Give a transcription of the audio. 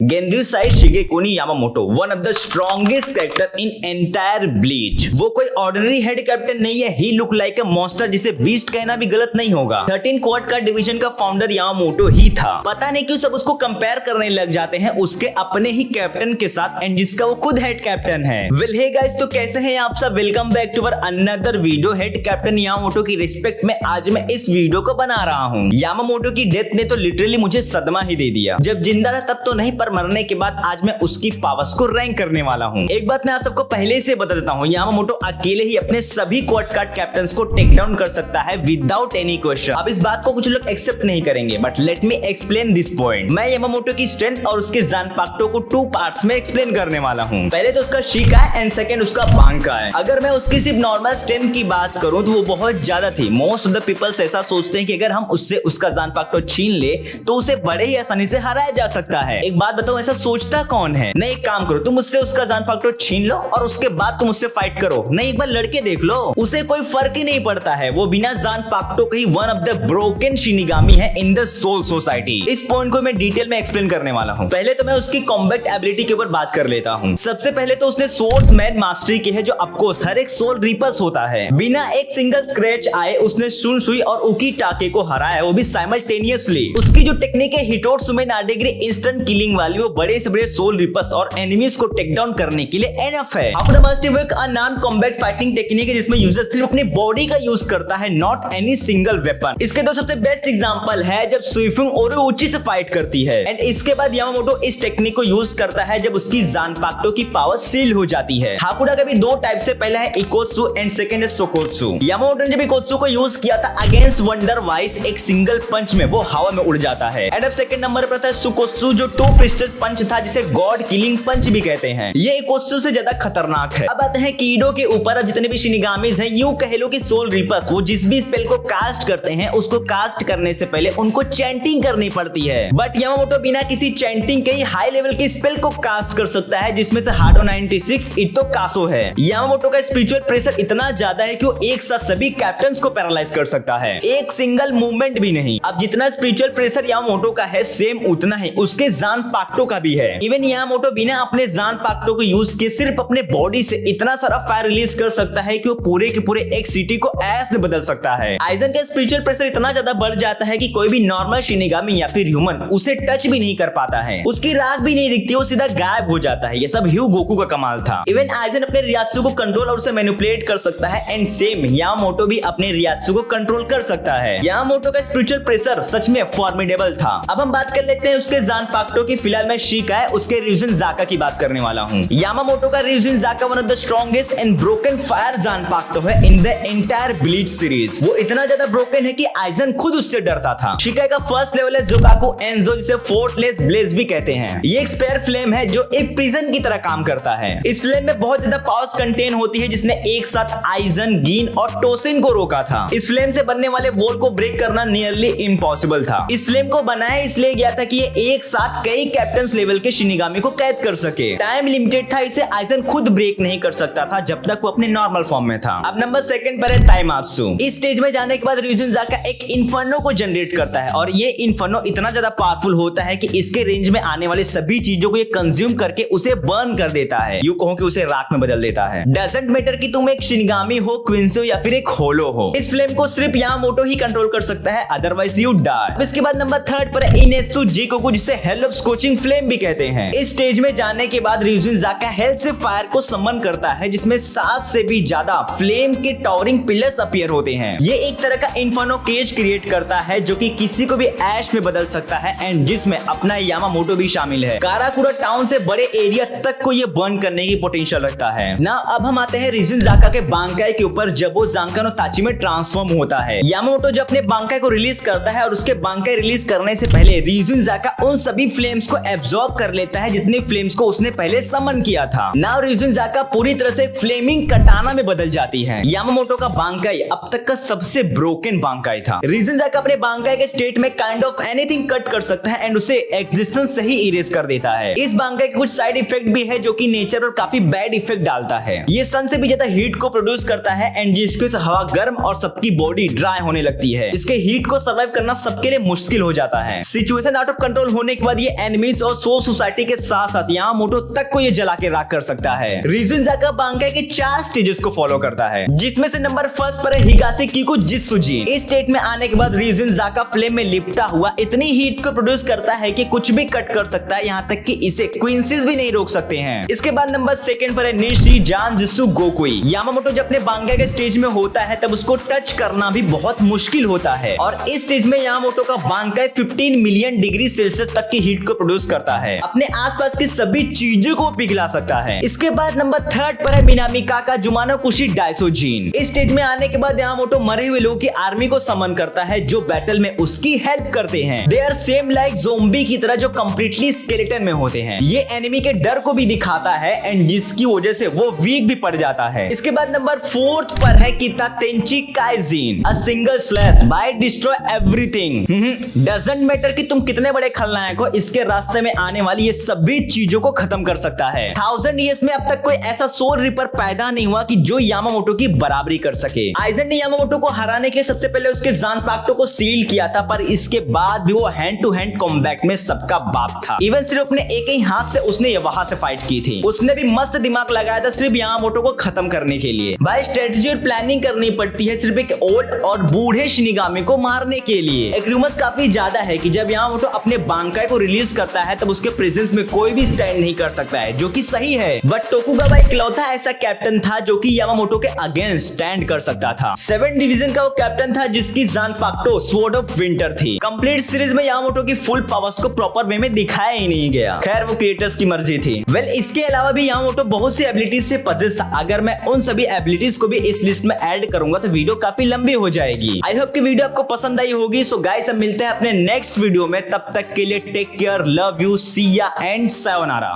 गेंryusai Shigekuni Yamamoto, one of the strongest character in entire Bleach. वो कोई ordinary head captain नहीं है, he look like a monster, जिसे beast कहना भी गलत नहीं होगा। 13 क्वाड का डिवीजन का फाउंडर यामामोटो ही था। पता नहीं क्यों सब उसको कंपेयर करने लग जाते हैं उसके अपने ही कैप्टन के साथ, एंड जिसका वो खुद हेड कैप्टन है। वेल हे गाइस, तो कैसे हैं आप सब? Welcome back to our another video. Head captain Yamamoto की रिस्पेक्ट में आज मैं इस वीडियो को बना रहा हूँ। यामामोटो की डेथ ने तो लिटरली मुझे सदमा ही दे दिया। जब जिंदा था तब तो नहीं, पर मरने के बाद आज मैं उसकी पावर्स को रैंक करने वाला हूँ। एक बात मैं आप सबको पहले से बता देता हूँ, यामामोटो अकेले ही अपने सभी क्वाड कार्ड कैप्टन्स को टेक डाउन कर सकता है विदाउट एनी क्वेश्चन। अब इस बात को कुछ लोग एक्सेप्ट नहीं करेंगे, but let me explain this point. मैं यामामोटो की स्ट्रेंथ और उसके जानपाक्टो को 2 पार्ट्स में एक्सप्लेन करने वाला हूँ। पहले तो उसका शिका है एंड सेकंड उसका बांका है। अगर मैं उसकी सिर्फ नॉर्मल स्ट्रेंथ की बात करूं तो वो बहुत ज्यादा थी। मोस्ट ऑफ द पीपल्स ऐसा सोचते हैं कि अगर हम उससे उसका जानपाक्टो छीन ले तो उसे बड़े ही आसानी से हराया जा सकता है। एक बात बताओ, ऐसा सोचता कौन है? नहीं, एक काम करो, तुम उससे उसका जानपाक्टो छीन लो और उसके बाद तुम उससे फाइट करो। नहीं, एक बार लड़के देख लो, उसे कोई फर्क ही नहीं पड़ता है। वो बिना जानपाक्टो के ही one of the broken Shinigami है इन द सोल सोसाइटी। इस पॉइंट को मैं डिटेल में एक्सप्लेन करने वाला हूँ। पहले तो मैं उसकी कॉम्बैट एबिलिटी के ऊपर बात कर लेता हूँ। सबसे पहले तो उसने सोर्स मैन मास्टरी की है, जो ऑफकोर्स हर एक सोल रिपर्स होता है। बिना एक सिंगल स्क्रैच आए उसने शुनसुई और उकीटाके को हराया, वो भी साइमल्टेनियसली। उसकी जो टेक्निक है हिटोत्सुमे नाडेगिरी इंस्टेंट किलिंग वाली, वो बड़े से बड़े सोल रिपर्स और एनिमीज को टेक डाउन करने के लिए एनफ है। After mastery work a non combat fighting technique है जिसमें यूजर सिर्फ अपनी बॉडी का यूज करता है, नॉट एनी सिंगल वेपन। इसके दो सबसे बेस्ट एग्जांपल है जब सुइफुंग ओरोउची से फाइट करती है, एंड इसके बाद यामामोटो इस टेक्निक को यूज करता है जब उसकी जानपाक्टो की पावर सील हो जाती है। हाकुडा का भी 2 टाइप से, पहला है इकोत्सु एंड सेकंड है सोकोत्सु। यामामोटो ने जब इकोत्सु को यूज किया था अगेंस्ट वंडर वाइस, एक सिंगल पंच में वो हवा में उड़ जाता है। एंड अब सेकंड नंबर पर था सुकोत्सु, जो 2 फिस्टेड पंच था जिसे गॉड किलिंग पंच भी कहते हैं। ये इकोत्सु से ज्यादा खतरनाक है। अब आते हैं कीडो के ऊपर। जितने भी शिनिगामीज हैं, यूं कह लो कि सोल रिपर्स, वो जिस भी स्पेल को कास्ट करते हैं उसको कास्ट करने से पहले उनको चैंटिंग करनी पड़ती है। बट यामामोटो बिना किसी चैंटिंग के ही हाई लेवल की स्पेल को कास्ट कर सकता है, जिसमें से हाडो 96 इतो कासो है। यामामोटो का स्पिरिचुअल प्रेशर इतना ज्यादा है कि वो एक साथ सभी कैप्टन्स को पैरालाइज कर सकता है, एक सिंगल मूवमेंट भी नहीं। अब जितना स्पिरिचुअल प्रेशर यामामोटो का है, सेम उतना ही उसके जानपाक्टो का भी है। इवन यामामोटो बिना अपने जानपाक्टो को यूज किए सिर्फ अपने बॉडी से इतना सारा फायर रिलीज कर सकता है कि वो पूरे के पूरे एक सिटी को ऐश में बदल सकता है। आइजन का स्पिरिचुअल प्रेशर इतना ज्यादा बढ़ जाता है कि कोई भी नॉर्मल शिनिगामी या फिर ह्यूमन उसे टच भी नहीं कर पाता है, उसकी राख भी नहीं दिखती, वो सीधा गायब हो जाता है। ये सब ह्यू गोकू का कमाल था। इवन आइजन अपने रियासु को कंट्रोल और उसे मैनिपुलेट कर सकता है, एंड सेम यामामोटो भी अपने रियासु को कंट्रोल कर सकता है। यामामोटो का स्पिरिचुअल प्रेशर सच में फॉर्मिडेबल था। अब हम बात कर लेते हैं उसके जानपाक्टो की। फिलहाल मैं शिका है उसके र्यूजिन जाका की बात करने वाला हूँ। यामामोटो का Ryujin Jakka one of the strongest and broken fire zanpakuto है in the entire Bleach series. वो इतना ज्यादा ब्रोकन है कि आइजन खुद उससे डरता था। शिका का फर्स्ट लेवल है जोकाकु एंजो, जिसे फोर्टलेस ब्लेज भी कहते हैं। ये एक स्पेयर फ्लेम है जो एक प्रिजन की तरह काम करता है। इस फ्लेम में बहुत ज्यादा पावर्स कंटेन होती है, जिसने एक साथ आइजन, गीन और टोसिन को रोका था। इस फ्लेम से बनने वाले वॉल को ब्रेक करना नियरली इम्पॉसिबल था। इस फ्लेम को बनाया इसलिए गया था कि ये एक साथ कई कैप्टन्स लेवल के शिनिगामी को कैद कर सके। टाइम लिमिटेड था, इसे आइजन खुद ब्रेक नहीं कर सकता था जब तक वो अपने नॉर्मल फॉर्म में था। अब नंबर 2 पर है ताइमात्सु। इस स्टेज में जाने के बाद र्यूजिन जाका एक इन्फर्नो को जनरेट करता है, और ये इन्फर्नो इतना ज्यादा पावरफुल होता है कि इसके रेंज में आने वाले सभी चीजों को ये कंज्यूम करके उसे बर्न कर देता है। यूं कहो कि उसे राख में बदल देता है। डजंट मैटर कि तुम एक शिनिगामी हो, क्विंसो या फिर एक होलो हो, इस फ्लेम को सिर्फ यामामोटो ही कंट्रोल कर सकता है, अदरवाइज यू डाई। इसके बाद नंबर 3 पर है इनेत्सु जिकोकु, जिसे हेल ऑफ स्कोचिंग फ्लेम भी कहते हैं। इस स्टेज में जाने के बाद र्यूजिन जाका हेल्थ से फायर को समन करता है, जिसमें 7 से भी ज्यादा फ्लेम के टावरिंग पिलर्स अपीयर होते हैं। ये एक तरह का इन्फर्नो केज क्रिएट करता है जो कि किसी को भी ऐश में बदल सकता है, एंड जिसमें अपना यामामोटो भी शामिल है। काराकुरा टाउन से बड़े एरिया तक को ये बर्न करने की पोटेंशियल रखता है ना। अब हम आते हैं र्यूजिन जाका के बांकाई के ऊपर, जब वो जांका नो ताची में ट्रांसफॉर्म होता है। यामामोटो जब अपने बांकाई को रिलीज करता है, और उसके बांकाई रिलीज करने से पहले र्यूजिन जाका उन सभी फ्लेम्स को एब्सॉर्ब कर लेता है जितने फ्लेम्स को उसने पहले समन किया था। नाउ र्यूजिन जाका पूरी तरह से फ्लेमिंग कटाना में बदल जाती है। यामामोटो का बांकाई अब तक का सबसे ब्रोकन बांकाई था। र्यूजिन जाका अपने बांकाई के स्टेट में काइंड ऑफ एनीथिंग कट कर सकता है, एंड उसे एग्जिस्टेंस से ही इरेज कर देता है। इस बांकाई के कुछ साइड इफेक्ट भी है जो कि नेचर और काफी बैड इफेक्ट डालता है। ये सन से भी ज्यादा हीट को प्रोड्यूस करता है, एंड जिसके से हवा गर्म और सबकी बॉडी ड्राई होने लगती है। इसके हीट को सर्वाइव करना सबके लिए मुश्किल हो जाता है। सिचुएशन आउट ऑफ कंट्रोल होने के बाद ये एनिमीज पुलिस और सो सोसाइटी के साथ साथ यामामोटो तक को ये जला के राख कर सकता है। रिजुनजाका बांकाई के 4 स्टेजेस को फॉलो करता है, जिसमें से नंबर 1 पर है हिगासे किको जित्सुजिन। इस स्टेट में आने के बाद रिजुनजाका फ्लेम में लिपटा हुआ इतनी हीट को प्रोड्यूस करता है कि कुछ भी कट कर सकता है, यहाँ तक कि इसे क्विंसीज भी नहीं रोक सकते हैं। इसके बाद नंबर 2 पर है निशी जानजित्सु गोकुई। यामामोटो जब अपने बांकाई के स्टेज में होता है तब उसको टच करना भी बहुत मुश्किल होता है, और इस स्टेज में यामामोटो का बांकाई 15 मिलियन डिग्री सेल्सियस तक की हीट को प्रोड्यूस करता है, अपने आसपास की सभी चीजों को पिघला सकता है। इसके बाद नंबर 3 पर है मिनामी काका जुमानोकुशी डाइसोजिन। इस स्टेज में आने के बाद यामामोटो मरे हुए लोगों की आर्मी को समन करता है जो बैटल में उसकी हेल्प करते हैं। They are same like zombie की तरह जो कंप्लीटली स्केलेटन में होते हैं। ये एनिमी के डर को भी दिखाता है एंड जिसकी वजह से वो वीक भी पड़ जाता है। इसके बाद नंबर 4 पर है Kita Tenchi Kaijin, a single slash by destroy everything. Doesn't matter कि तुम कितने बड़े खलनायक हो, इसके रास्ते में आने वाली ये सभी चीजों को खत्म कर सकता है। 1000 ईयर्स में अब तक कोई ऐसा सोल रिपर पैदा नहीं हुआ कि जो यामामोटो की बराबरी कर सके। आइजन ने यामामोटो को हराने के लिए सबसे पहले उसके ज़ानपाक्टो को सील किया था, पर इसके बाद भी वो हैंड टू हैंड कॉम्बैट में सबका बाप था। इवन सिर्फ अपने एक ही हाथ से उसने वहां से फाइट की थी। उसने भी मस्त दिमाग लगाया था सिर्फ यामामोटो को खत्म करने के लिए। भाई स्ट्रेटजी और प्लानिंग करनी पड़ती है सिर्फ एक ओल्ड और बूढ़े शिनिगामी को मारने के लिए। एक रूमर्स काफी ज्यादा है कि जब यामामोटो अपने बांकाई को रिलीज करता है तब उसके प्रेजेंस में कोई भी स्टैंड नहीं कर सकता है, जो कि सही है। बट टोकुगावा इकलौता ऐसा कैप्टन था जो कि यामामोटो के अगेंस्ट स्टैंड कर सकता था। 7 डिवीजन का वो कैप्टन था जिसकी ज़ानपाक्टो स्वॉर्ड ऑफ विंटर थी। कंप्लीट सीरीज में यामामोटो की फुल पावर्स को प्रॉपर वे में दिखाया ही नहीं गया। खैर वो क्रिएटर्स की मर्जी थी। वेल इसके अलावा भी यामामोटो बहुत सी एबिलिटीज से पजेस था। अगर मैं उन सभी एबिलिटीज को भी इस लिस्ट में ऐड करूंगा तो वीडियो काफी लंबी हो जाएगी। आई होप कि वीडियो आपको पसंद आई होगी। सो गाइस हम मिलते हैं अपने नेक्स्ट वीडियो में, तब तक के लिए टेक केयर, लव यू, सी या एंड सायोनारा।